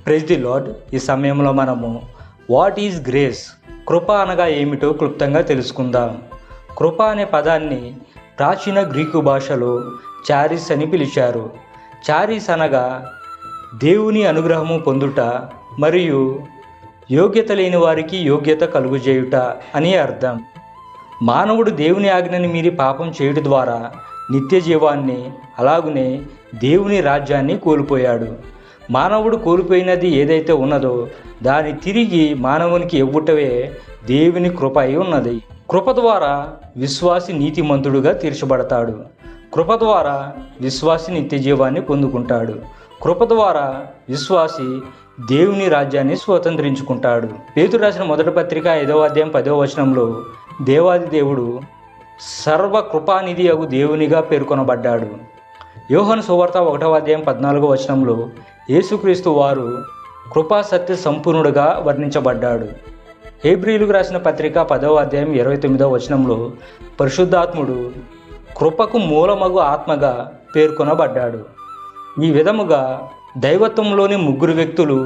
Praise the lord. ఈ సమయంలో మనము వాట్ ఈజ్ గ్రేస్, కృప అనగా ఏమిటో క్లుప్తంగా తెలుసుకుందాం. కృప అనే పదాన్ని ప్రాచీన గ్రీకు భాషలో చారిస్ అని పిలిచారు. చారిస్ అనగా దేవుని అనుగ్రహము పొందుట మరియు యోగ్యత లేని వారికి యోగ్యత కలుగుచేయుట అని అర్థం. మానవుడు దేవుని ఆజ్ఞని మీరి పాపం చేయుట ద్వారా నిత్య జీవాన్ని అలాగునే దేవుని రాజ్యాన్ని కోల్పోయాడు. మానవుడు కోల్పోయినది ఏదైతే ఉన్నదో దాన్ని తిరిగి మానవునికి ఇవ్వుటవే దేవుని కృప అయి ఉన్నది. కృప ద్వారా విశ్వాసి నీతిమంతుడుగా తీర్చబడతాడు. కృప ద్వారా విశ్వాసి నిత్య జీవాన్ని పొందుకుంటాడు. కృప ద్వారా విశ్వాసి దేవుని రాజ్యాన్ని స్వతంత్రించుకుంటాడు. పేతురు రాసిన మొదటి పత్రిక 5వ అధ్యాయం 10వ వచనంలో దేవాది దేవుడు సర్వ కృపానిధి అగు దేవునిగా పేర్కొనబడ్డాడు. యోహాను సువార్త 1వ అధ్యాయం 14వ వచనంలో యేసుక్రీస్తు వారు కృపా సత్య సంపూర్ణుడుగా వర్ణించబడ్డాడు. హెబ్రీయులకు రాసిన పత్రిక 10వ అధ్యాయం 29వ వచనంలో పరిశుద్ధాత్ముడు కృపకు మూలమగు ఆత్మగా పేర్కొనబడ్డాడు. ఈ విధముగా దైవత్వంలోని ముగ్గురు వ్యక్తులు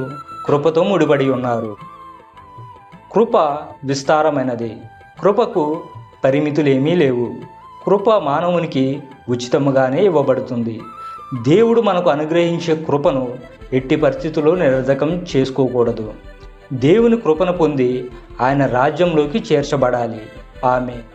కృపతో ముడిపడి ఉన్నారు. కృప విస్తారమైనది. కృపకు పరిమితులేమీ లేవు. కృప మానవునికి ఉచితముగానే ఇవ్వబడుతుంది. దేవుడు మనకు అనుగ్రహించే కృపను ఎట్టి పరిస్థితుల్లో నిరర్ధకం చేసుకోకూడదు. దేవుని కృపను పొంది ఆయన రాజ్యంలోకి చేర్చబడాలి. ఆమేన్.